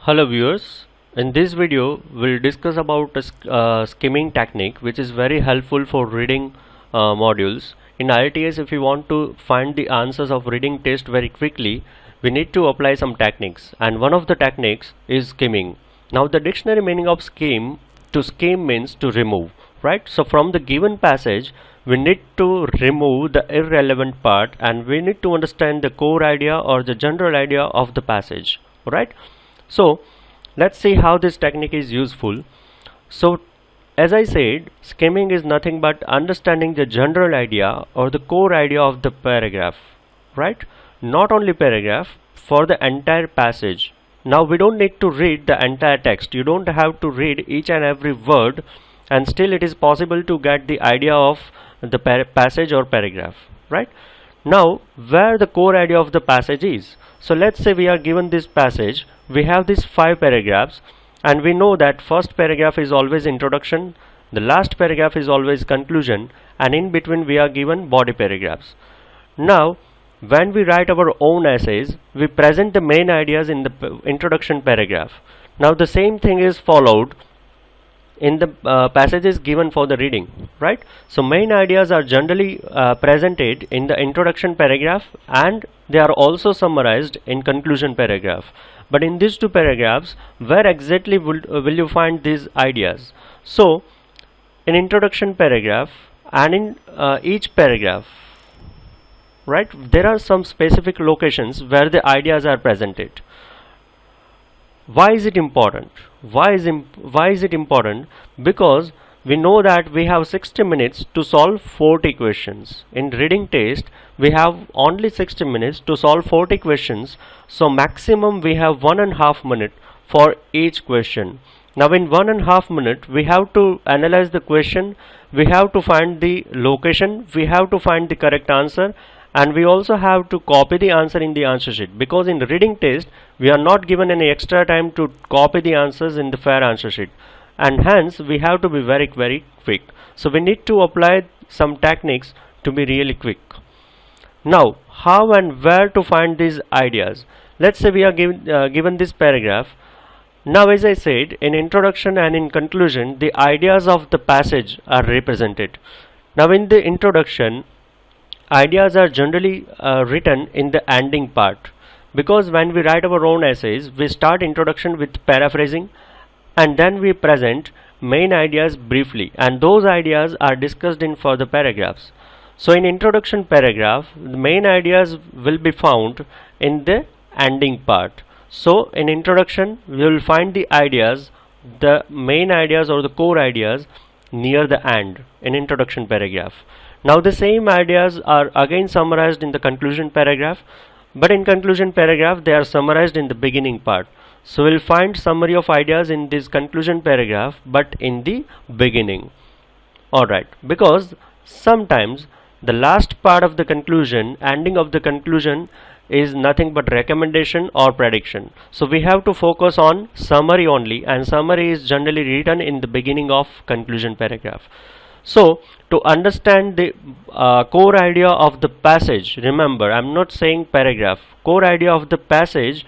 Hello viewers, in this video we'll discuss about a skimming technique which is very helpful for reading modules. In IELTS, if you want to find the answers of reading test very quickly, we need to apply some techniques, and one of the techniques is skimming. Now the dictionary meaning of skim, to skim means to remove, right? So from the given passage we need to remove the irrelevant part and we need to understand the core idea or the general idea of the passage, right? So let's see how this technique is useful. So as I said, skimming is nothing but understanding the general idea or the core idea of the paragraph, right? Not only paragraph, for the entire passage. Now we don't need to read the entire text. You don't have to read each and every word, and still it is possible to get the idea of the passage or paragraph, right? Now where the core idea of the passage is. So let's say we are given this passage, we have these 5 paragraphs, and we know that first paragraph is always introduction, the last paragraph is always conclusion, and in between we are given body paragraphs. Now when we write our own essays, we present the main ideas in the introduction paragraph. Now the same thing is followed in the passages given for the reading, right? So main ideas are generally presented in the introduction paragraph, and they are also summarized in conclusion paragraph. But in these 2 paragraphs, where exactly will you find these ideas? So in introduction paragraph and in each paragraph, right, there are some specific locations where the ideas are presented. Why is it important? Why is it important? Because we know that we have 60 minutes to solve 40 questions. In reading test, we have only 60 minutes to solve 40 questions. So maximum we have 1.5 minutes for each question. Now in 1.5 minutes, we have to analyze the question, we have to find the location, we have to find the correct answer, and we also have to copy the answer in the answer sheet, because in the reading test we are not given any extra time to copy the answers in the fair answer sheet, and hence we have to be very quick. So we need to apply some techniques to be really quick. Now how and where to find these ideas? Let's say we are given this paragraph. Now as I said, in introduction and in conclusion, the ideas of the passage are represented. Now in the introduction, ideas are generally written in the ending part, because when we write our own essays, we start introduction with paraphrasing, and then we present main ideas briefly, and those ideas are discussed in further paragraphs. So in introduction paragraph, the main ideas will be found in the ending part. So in introduction, we will find the ideas, the main ideas or the core ideas, near the end in introduction paragraph. Now the same ideas are again summarized in the conclusion paragraph, but in conclusion paragraph they are summarized in the beginning part. So we'll find summary of ideas in this conclusion paragraph, but in the beginning. Alright, because sometimes the last part of the conclusion, ending of the conclusion, is nothing but recommendation or prediction. So we have to focus on summary only, and summary is generally written in the beginning of conclusion paragraph. So to understand the core idea of the passage, remember I'm not saying paragraph, core idea of the passage,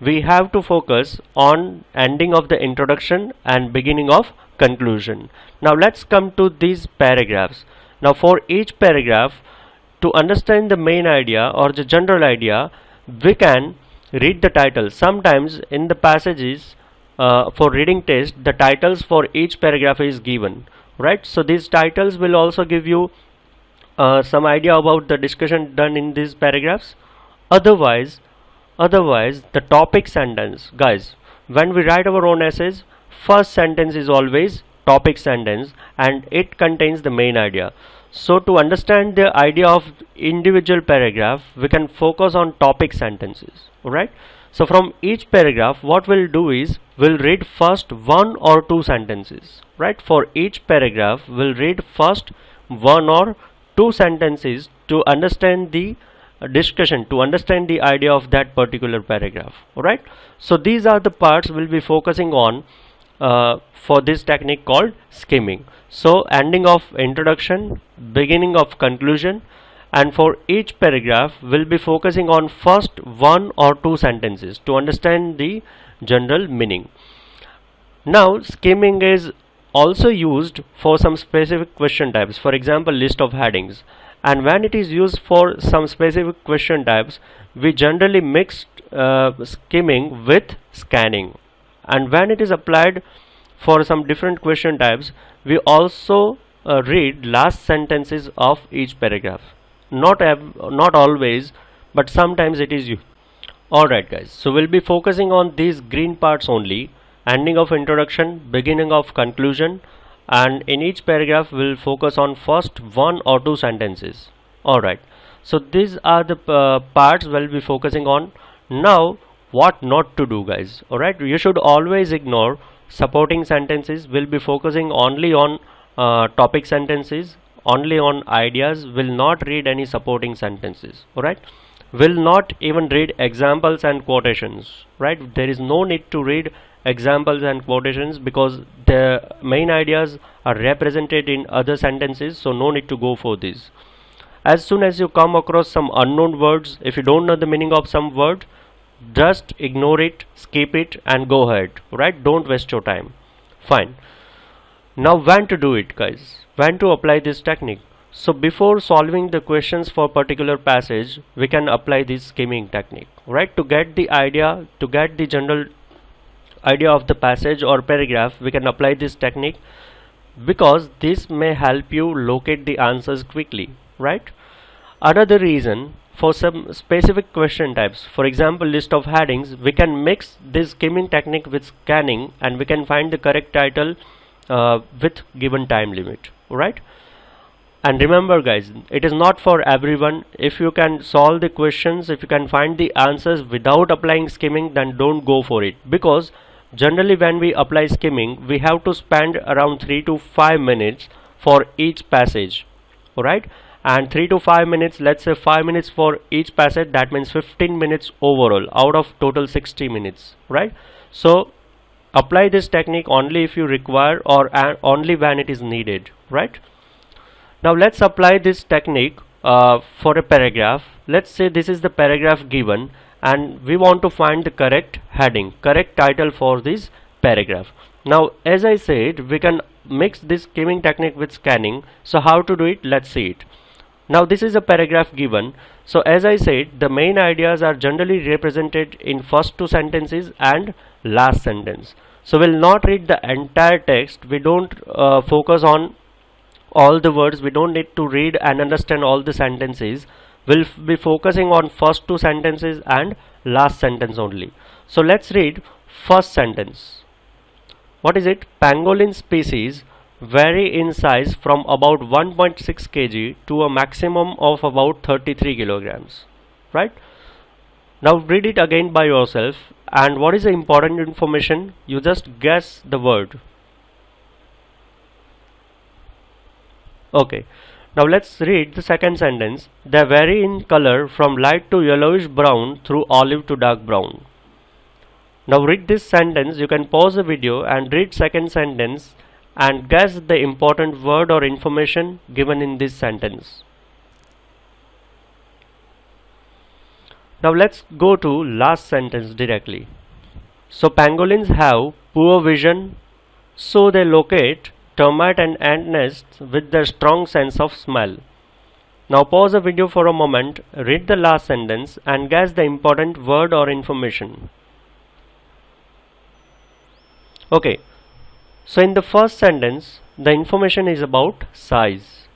we have to focus on ending of the introduction and beginning of conclusion. Now let's come to these paragraphs. Now for each paragraph, to understand the main idea or the general idea, we can read the title. Sometimes in the passages for reading test, the titles for each paragraph is given, right? So these titles will also give you some idea about the discussion done in these paragraphs. Otherwise the topic sentence, guys, when we write our own essays, first sentence is always topic sentence, and it contains the main idea. So to understand the idea of individual paragraph, we can focus on topic sentences, right? So from each paragraph, what we'll do is we'll read first 1 or 2 sentences, right? For each paragraph, we'll read first 1 or 2 sentences to understand the discussion, to understand the idea of that particular paragraph, right? So these are the parts we'll be focusing on, for this technique called skimming. So ending of introduction, beginning of conclusion, and for each paragraph we'll be focusing on first one or two sentences to understand the general meaning. Now skimming is also used for some specific question types, for example list of headings, and when it is used for some specific question types we generally mix skimming with scanning, and when it is applied for some different question types we also read last sentences of each paragraph. Not always, but sometimes it is used. Alright guys, so we'll be focusing on these green parts only: ending of introduction, beginning of conclusion, and in each paragraph we'll focus on first one or two sentences. Alright, so these are the parts we'll be focusing on. Now what not to do, guys. Alright, you should always ignore supporting sentences. We'll be focusing only on topic sentences, only on ideas. Will not read any supporting sentences. Alright, will not even read examples and quotations. Right, there is no need to read examples and quotations because the main ideas are represented in other sentences, so no need to go for this. As soon as you come across some unknown words, if you don't know the meaning of some word, just ignore it, skip it and go ahead. Right, don't waste your time. Fine. Now when to do it, guys, when to apply this technique. So before solving the questions for particular passage we can apply this skimming technique, right? To get the idea, to get the general idea of the passage or paragraph, we can apply this technique because this may help you locate the answers quickly, right? Another reason, for some specific question types, for example list of headings, we can mix this skimming technique with scanning and we can find the correct title with given time limit, right? And remember guys, it is not for everyone. If you can solve the questions, if you can find the answers without applying skimming, then don't go for it, because generally when we apply skimming we have to spend around 3 to 5 minutes for each passage. Alright, and 3 to 5 minutes, let's say 5 minutes for each passage, that means 15 minutes overall out of total 60 minutes, right? So apply this technique only if you require or only when it is needed, right? Now let's apply this technique for a paragraph. Let's say this is the paragraph given and we want to find the correct heading, correct title for this paragraph. Now as I said, we can mix this skimming technique with scanning. So how to do it? Let's see it. Now this is a paragraph given. So as I said, the main ideas are generally represented in first two sentences and last sentence. So we'll not read the entire text. We don't focus on all the words. We don't need to read and understand all the sentences. We'll be focusing on first two sentences and last sentence only. So let's read first sentence. What is it? Pangolin species vary in size from about 1.6 kg to a maximum of about 33 kilograms. Right? Now read it again by yourself, and what is the important information? You just guess the word. Okay, now let's read the second sentence. They vary in color from light to yellowish brown through olive to dark brown. Now read this sentence. You can pause the video and read second sentence and guess the important word or information given in this sentence. Now let's go to last sentence directly. So pangolins have poor vision, so they locate termite and ant nests with their strong sense of smell. Now pause the video for a moment, read the last sentence and guess the important word or information. Okay, so in the first sentence the information is about size.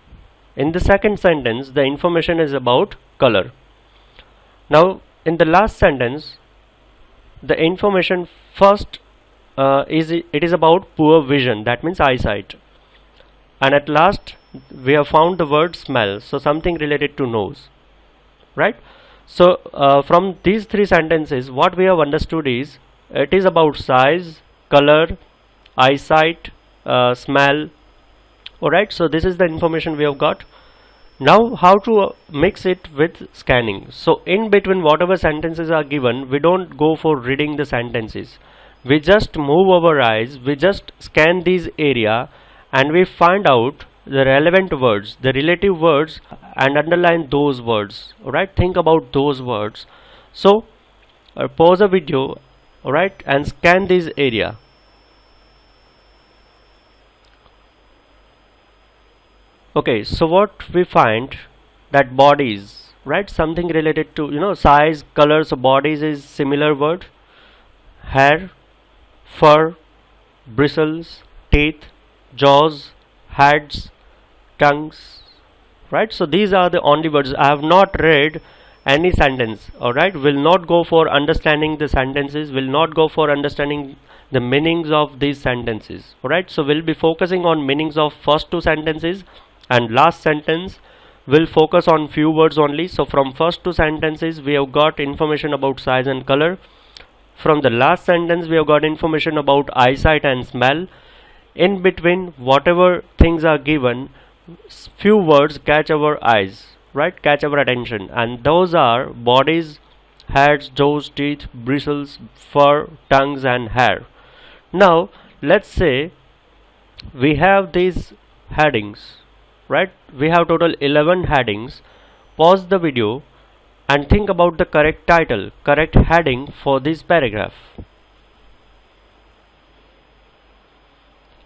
In the second sentence the information is about color. Now in the last sentence the information first it is about poor vision, that means eyesight, and at last we have found the word smell, so something related to nose, right? So from these three sentences what we have understood is it is about size, color, eyesight, smell. Alright, so this is the information we have got. Now how to mix it with scanning. So in between whatever sentences are given, we don't go for reading the sentences. we just move our eyes, we just scan this area, and we find out the relevant words, the relative words, and underline those words. Alright, think about those words. So pause a video, alright, and scan this area. Okay, so what we find, that bodies, right, something related to, you know, size, color. So bodies is similar word. Hair, fur, bristles, teeth, jaws, heads, tongues, right? So these are the only words. I have not read any sentence. Alright, will not go for understanding the sentences, will not go for understanding the meanings of these sentences. Alright, so we'll be focusing on meanings of first two sentences, and last sentence will focus on few words only. So from first two sentences we have got information about size and color. From the last sentence we have got information about eyesight and smell. In between, whatever things are given, few words catch our eyes, right, catch our attention, and those are bodies, heads, jaws, teeth, bristles, fur, tongues, and hair. Now let's say we have these headings, right, we have total 11 headings. Pause the video and think about the correct title, correct heading for this paragraph.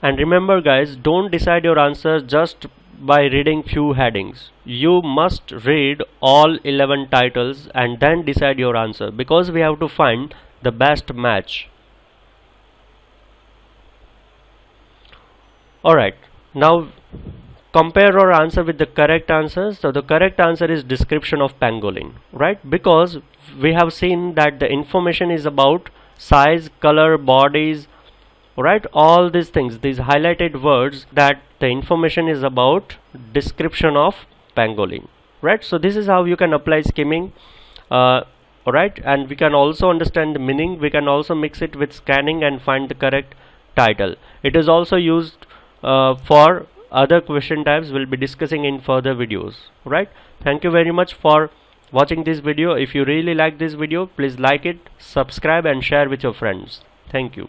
And remember guys, don't decide your answer just by reading few headings. You must read all 11 titles and then decide your answer, because we have to find the best match. Alright, now compare our answer with the correct answer. So the correct answer is description of pangolin, right? Because we have seen that the information is about size, color, bodies, right? All these things, these highlighted words, that the information is about description of pangolin, right? So this is how you can apply skimming, alright, and we can also understand the meaning. We can also mix it with scanning and find the correct title. It is also used for other question types we'll be discussing in further videos, right? Thank you very much for watching this video. If you really like this video, please like it, subscribe, and share with your friends. Thank you.